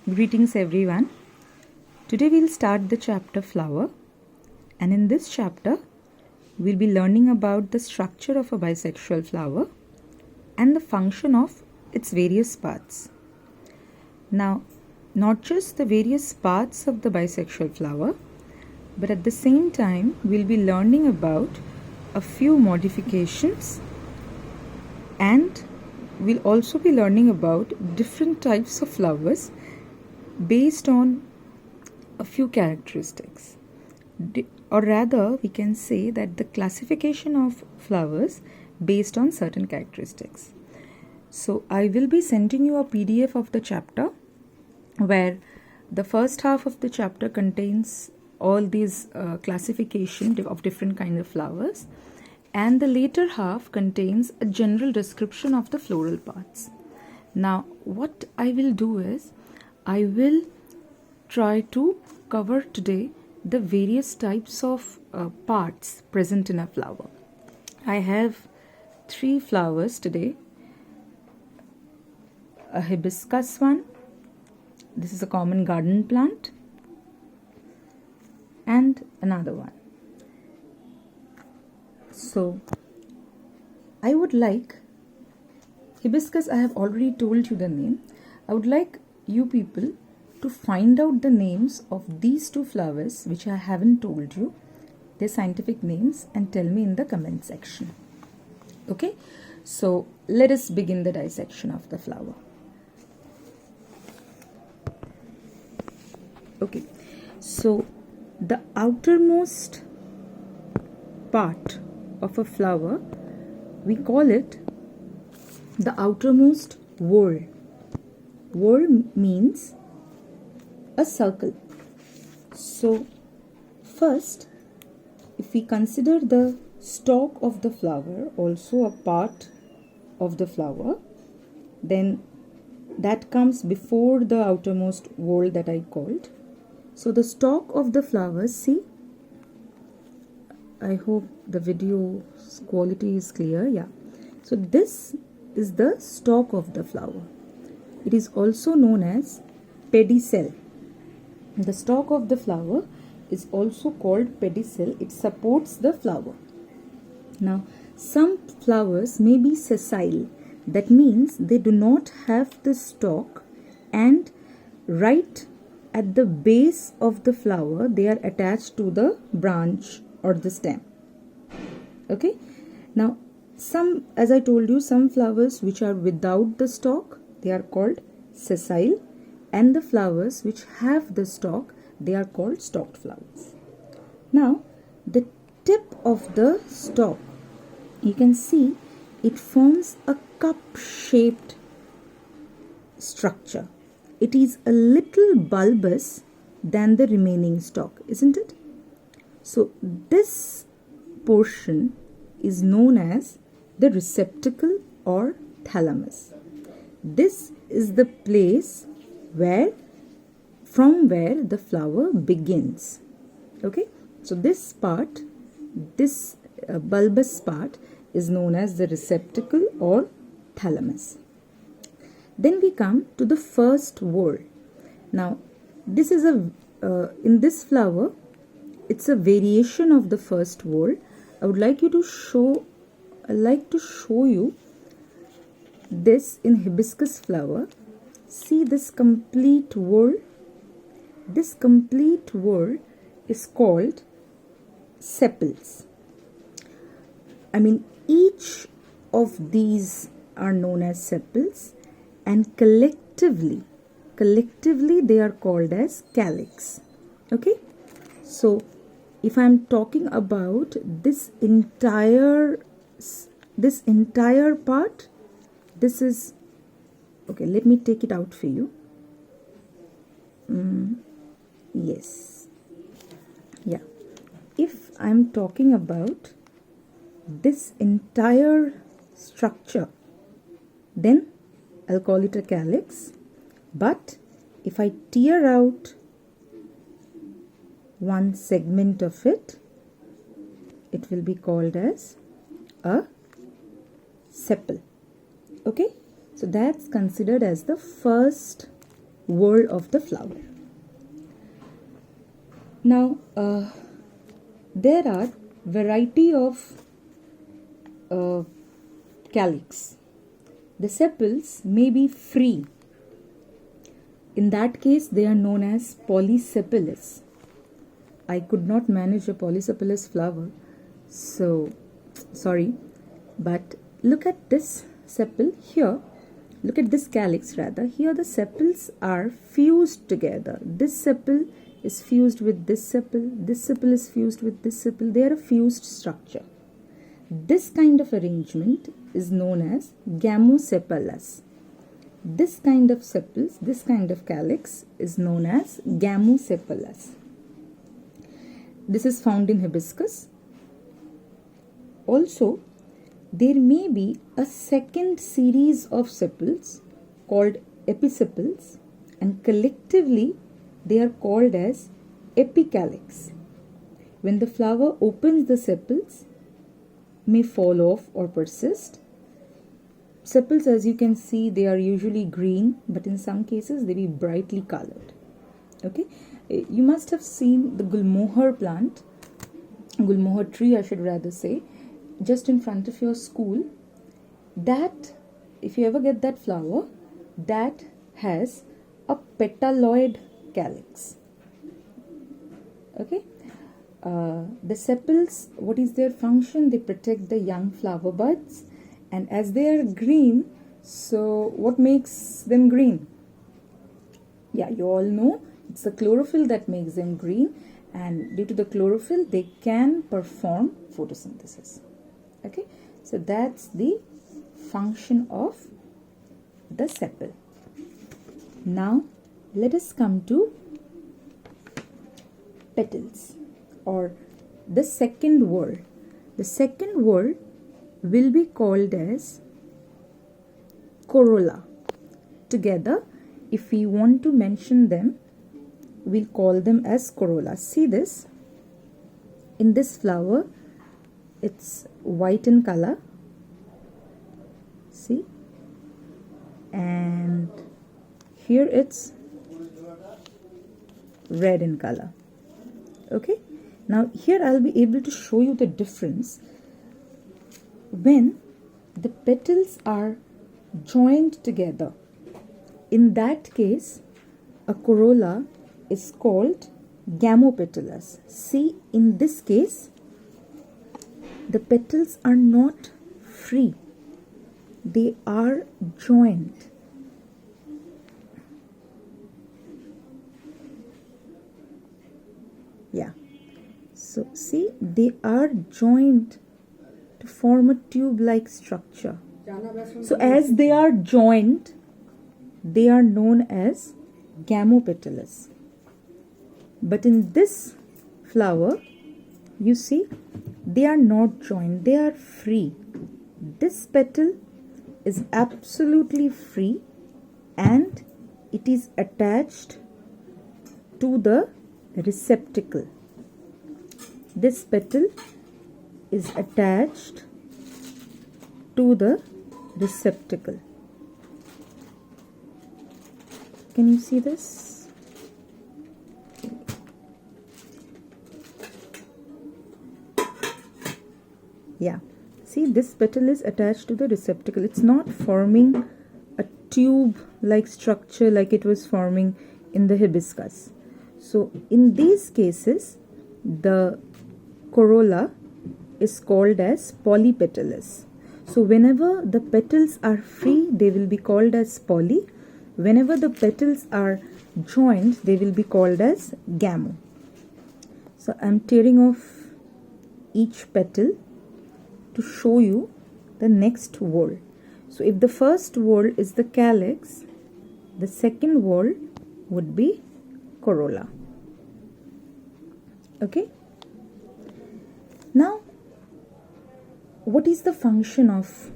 Greetings everyone. Today we'll start the chapter flower, and in this chapter we'll be learning about the structure of a bisexual flower and the function of its various parts. Now, not just the various parts of the bisexual flower, but at the same time we'll be learning about a few modifications, and we'll also be learning about different types of flowers based on a few characteristics. Or rather, we can say that the classification of flowers based on certain characteristics. So I will be sending you a PDF of the chapter where the first half of the chapter contains all these classification of different kinds of flowers, and the later half contains a general description of the floral parts. Now, what I will do is I will try to cover today the various types of parts present in a flower. I have 3 flowers today. A hibiscus one, this is a common garden plant, and another one. So I would like, hibiscus I have already told you the name. I would like you people to find out the names of these 2 flowers which I haven't told you, their scientific names, and tell me in the comment section. Okay, so let us begin the dissection of the flower. Okay, so the outermost part of a flower, we call it the outermost whorl. Whorl means a circle. So first, if we consider the stalk of the flower also a part of the flower, then that comes before the outermost whorl that I called. So the stalk of the flower, see, I hope the video quality is clear. Yeah. So this is the stalk of the flower. It is also known as pedicel. The stalk of the flower is also called pedicel. It supports the flower. Now, some flowers may be sessile. That means they do not have the stalk, and right at the base of the flower they are attached to the branch or the stem. Okay. Now, some, as I told you, some flowers which are without the stalk, they are called sessile, and the flowers which have the stalk, they are called stalked flowers. Now, the tip of the stalk, you can see it forms a cup-shaped structure. It is a little bulbous than the remaining stalk, isn't it? So this portion is known as the receptacle or thalamus. This is the place from where the flower begins. Okay, so this part, this bulbous part is known as the receptacle or thalamus. Then we come to the first whorl. Now, this is in this flower, it's a variation of the first whorl. I would like to show you this in hibiscus flower. See this complete whorl. This complete whorl is called sepals. I mean, each of these are known as sepals, and collectively they are called as calyx. Okay, so if I am talking about this entire part, this is, okay, let me take it out for you. Yes, yeah, if I am talking about this entire structure, then I'll call it a calyx. But if I tear out one segment of it, it will be called as a sepal. Okay, so that's considered as the first whorl of the flower. Now, there are variety of calyx. The sepals may be free. In that case, they are known as polysepalous. I could not manage a polysepalous flower, so sorry. But look at this sepal here. Look at this calyx rather. Here the sepals are fused together. This sepal is fused with this sepal. This sepal is fused with this sepal. They are a fused structure. This kind of arrangement is known as gamosepalous. This kind of sepals, this kind of calyx is known as gamosepalous. This is found in hibiscus. Also, there may be a second series of sepals called episepals, and collectively they are called as epicalyx. When the flower opens, the sepals may fall off or persist. Sepals, as you can see, they are usually green, but in some cases they be brightly colored. Okay, you must have seen the gulmohar plant, gulmohar tree I should rather say, just in front of your school. That, if you ever get that flower, that has a petaloid calyx. Okay, the sepals, what is their function? They protect the young flower buds, and as they are green, so what makes them green? Yeah, you all know it's the chlorophyll that makes them green, and due to the chlorophyll they can perform photosynthesis. Okay, so that's the function of the sepal. Now let us come to petals, or the second whorl. The second whorl will be called as Corolla. Together, if we want to mention them, we'll call them as Corolla. See this? In this flower, it's white in color. See? And here it's red in color. Okay? Now here I'll be able to show you the difference when the petals are joined together. In that case, a corolla is called gamopetallous. See, in this case, the petals are not free. They are joined. Yeah. So, see, they are joined to form a tube-like structure. So, as they are joined, they are known as gamopetallous. But in this flower, you see, they are not joined, they are free. This petal is absolutely free and it is attached to the receptacle. This petal is attached to the receptacle. Can you see this? Yeah. See, this petal is attached to the receptacle. It's not forming a tube-like structure like it was forming in the hibiscus. So, in these cases, the corolla is called as polypetallous. So, whenever the petals are free, they will be called as poly. Whenever the petals are joined, they will be called as gamo. So, I am tearing off each petal to show you the next whorl. So, if the first whorl is the calyx, the second whorl would be corolla. Okay. Now, what is the function of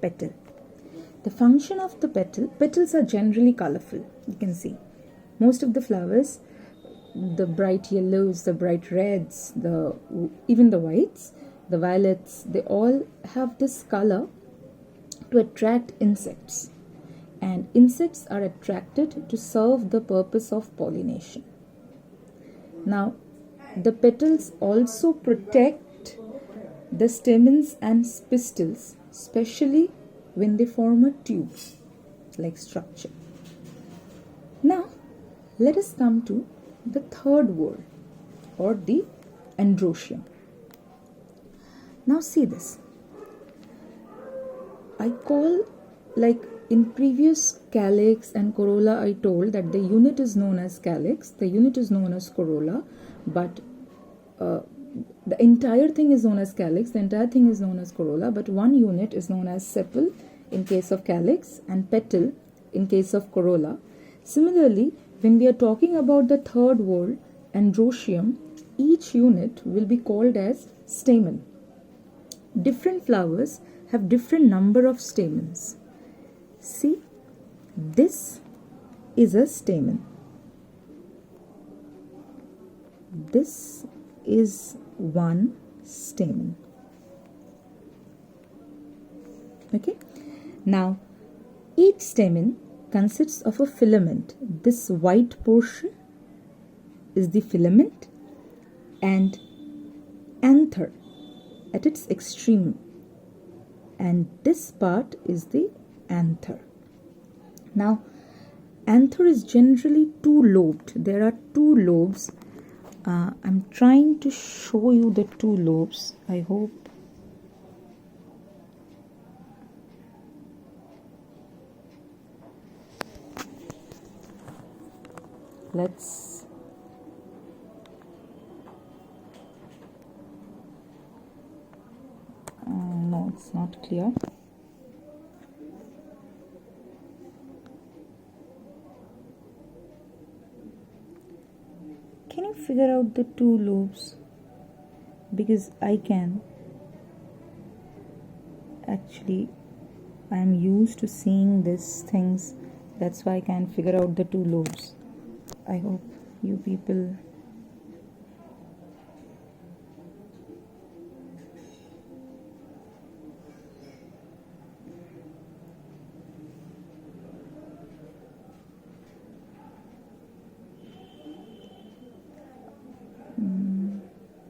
petal? The function of the petals are generally colorful. You can see most of the flowers, the bright yellows, the bright reds, even the whites, the violets, they all have this color to attract insects. and insects are attracted to serve the purpose of pollination. Now, the petals also protect the stamens and pistils, especially when they form a tube-like structure. Now, let us come to the third whorl, or the androecium. Now see this. I call, like in previous Calyx and Corolla, I told that the unit is known as Calyx, the unit is known as Corolla, but the entire thing is known as Calyx, the entire thing is known as Corolla, but one unit is known as sepal in case of Calyx and petal in case of Corolla. Similarly, when we are talking about the third whorl, androecium, each unit will be called as stamen. Different flowers have different number of stamens. See, this is a stamen. This is one stamen. Okay. Now, each stamen consists of a filament. This white portion is the filament and anther at its extreme, and this part is the anther. Now, anther is generally two-lobed. There are two lobes. I'm trying to show you the two lobes. I hope. Let's no, it's not clear. Can you figure out the two lobes? Because I can. Actually, I am used to seeing these things. That's why I can figure out the two lobes. I hope you people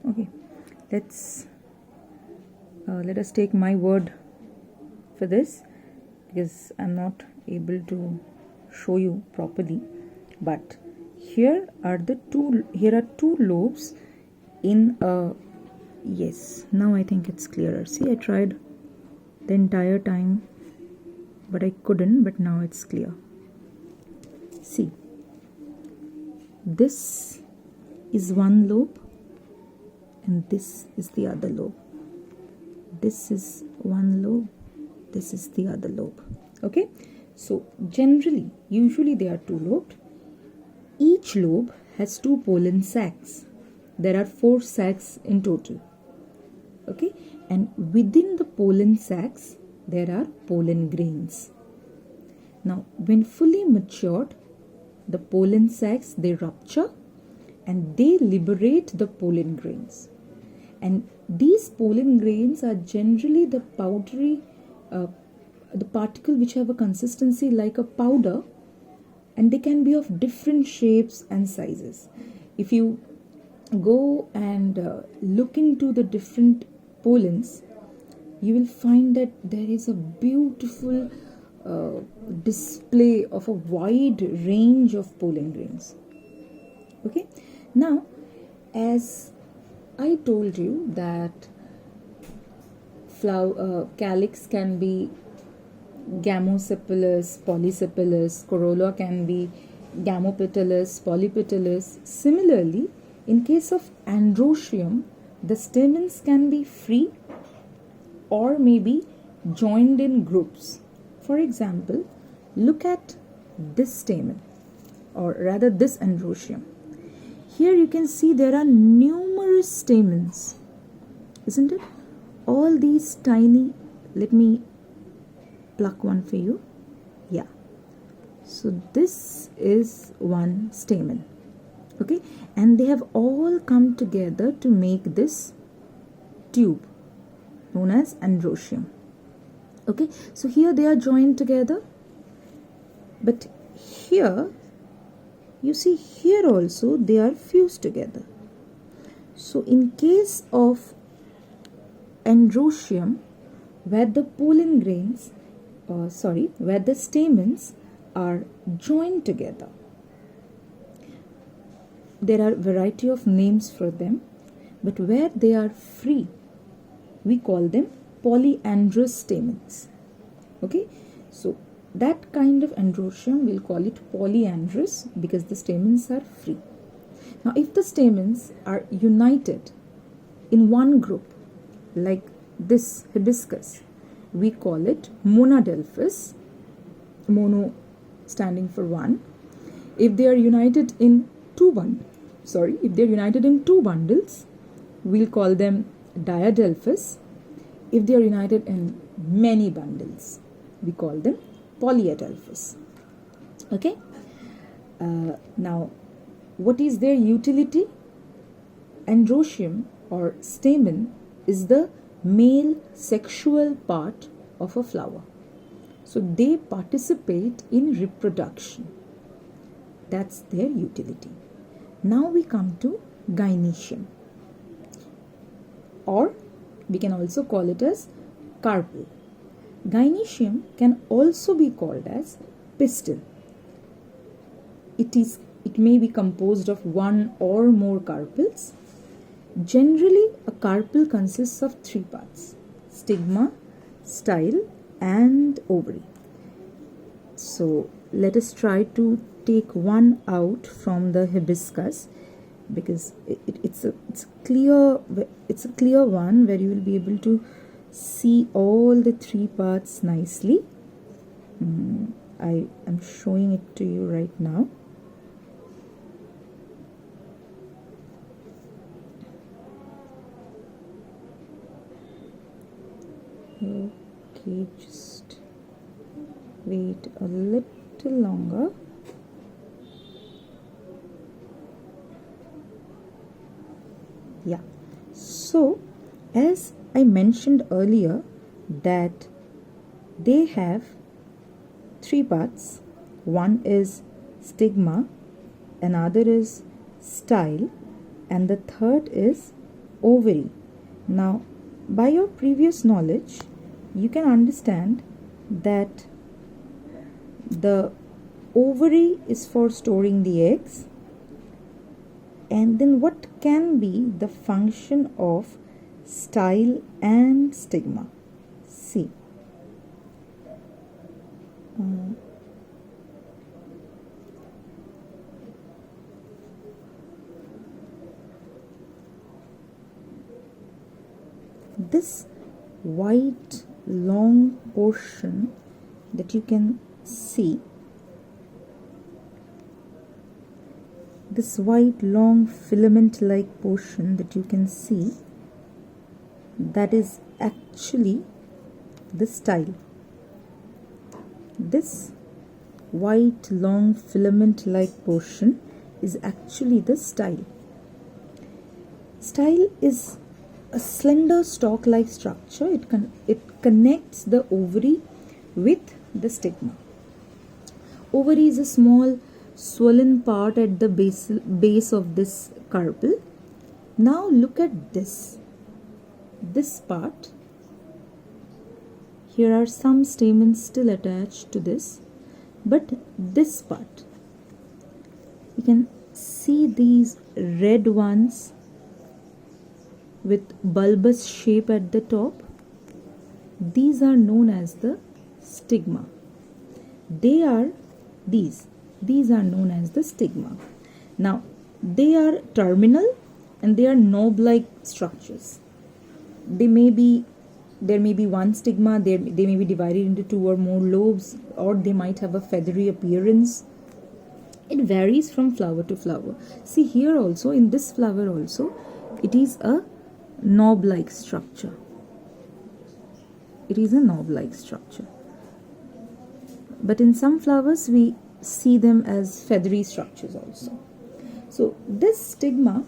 okay, let us take my word for this, because I'm not able to show you properly. But here are two lobes in a, yes, now I think it's clearer. See, I tried the entire time but I couldn't, but now it's clear. See, this is one lobe and this is the other lobe. This is one lobe, this is the other lobe. Okay, so usually they are two lobed. Each lobe has two pollen sacs. There are 4 sacs in total. Okay, and within the pollen sacs there are pollen grains. Now, when fully matured, the pollen sacs, they rupture and they liberate the pollen grains. And these pollen grains are generally the powdery, the particle which have a consistency like a powder, and they can be of different shapes and sizes. If you go and look into the different pollens, you will find that there is a beautiful display of a wide range of pollen grains. Okay, now as I told you that calyx can be gamosepalous, polysepalous, corolla can be gamopetalous, polypetalous. Similarly, in case of androecium, the stamens can be free or maybe joined in groups. For example, look at this stamen, or rather this androecium. Here you can see there are numerous stamens, isn't it? All these tiny, let me pluck one for you. Yeah. So this is one stamen. Okay, and they have all come together to make this tube known as androecium. Okay, so here they are joined together But here, you see here also they are fused together. So in case of androecium, where the pollen grains, where the stamens are joined together, there are variety of names for them, but where they are free, we call them polyandrous stamens. Okay, so that kind of androecium, we'll call it polyandrous because the stamens are free. Now, if the stamens are united in one group, like this hibiscus, we call it monadelphous, mono standing for one. If they are united in two bundles, we'll call them diadelphous. If they are united in many bundles, we call them polyadelphous. Okay. Now, what is their utility? Androecium or stamen is the male sexual part of a flower. So they participate in reproduction. That's their utility. Now we come to gynoecium, or we can also call it as carpel. Gynoecium can also be called as pistil. It may be composed of one or more carpels. Generally, a carpel consists of three parts: stigma, style, and ovary. So let us try to take one out from the hibiscus, because it's a clear one where you will be able to see all the three parts nicely. I am showing it to you right now. Okay, just wait a little longer. Yeah, so as I mentioned earlier that they have three parts. One is stigma, another is style, and the third is ovary. Now, by your previous knowledge, you can understand that the ovary is for storing the eggs. And then what can be the function of style and stigma? See. This white long portion that you can see, this white long filament like portion that you can see, that is actually the style. This white long filament like portion is actually the style. Style is a slender stalk like structure. It connects the ovary with the stigma. Ovary is a small swollen part at the base of this carpel. Now look at this part. Here are some stamens still attached to this, but this part, you can see these red ones with bulbous shape at the top. These are known as the stigma. These are known as the stigma. Now, they are terminal and they are knob-like structures. There may be one stigma, they may be divided into two or more lobes, or they might have a feathery appearance. It varies from flower to flower. See here also, in this flower also, it is a knob-like structure. It is a knob-like structure. But in some flowers, we see them as feathery structures also. So this stigma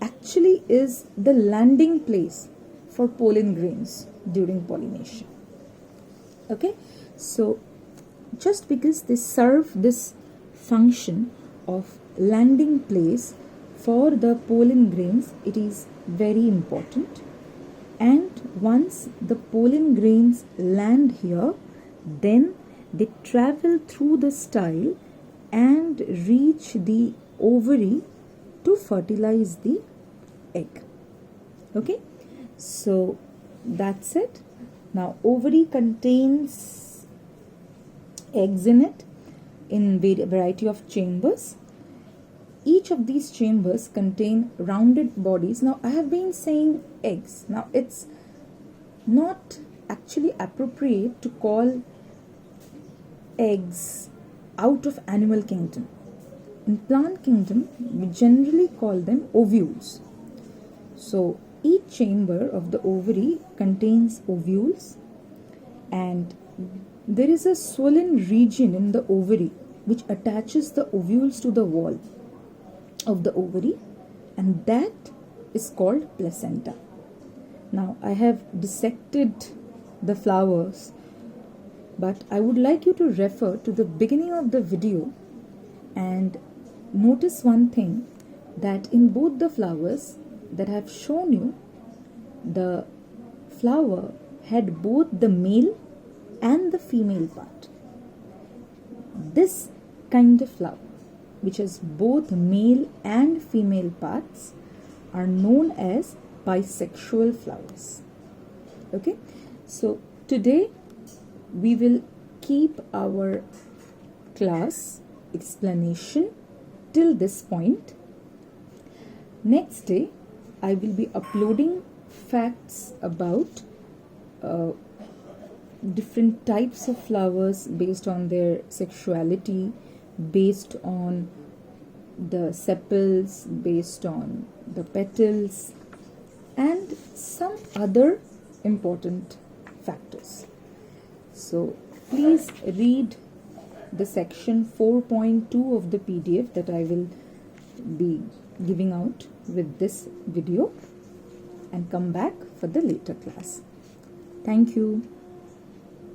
actually is the landing place for pollen grains during pollination. Okay, so just because they serve this function of landing place for the pollen grains, it is very important. And once the pollen grains land here, then they travel through the style and reach the ovary to fertilize the egg. Okay, so that's it. Now ovary contains eggs in it in variety of chambers. Each of these chambers contain rounded bodies. Now I have been saying eggs. Now it's not actually appropriate to call eggs out of animal kingdom. In plant kingdom, we generally call them ovules. So each chamber of the ovary contains ovules, and there is a swollen region in the ovary which attaches the ovules to the wall of the ovary, and that is called placenta. Now I have dissected the flowers, but I would like you to refer to the beginning of the video and notice one thing, that in both the flowers that I have shown you, the flower had both the male and the female part. This kind of flower, which has both male and female parts, are known as bisexual flowers. Okay, so today we will keep our class explanation till this point. Next day I will be uploading facts about different types of flowers based on their sexuality, based on the sepals, based on the petals, and some other important factors. So please read the section 4.2 of the PDF that I will be giving out with this video, and come back for the later class. Thank you.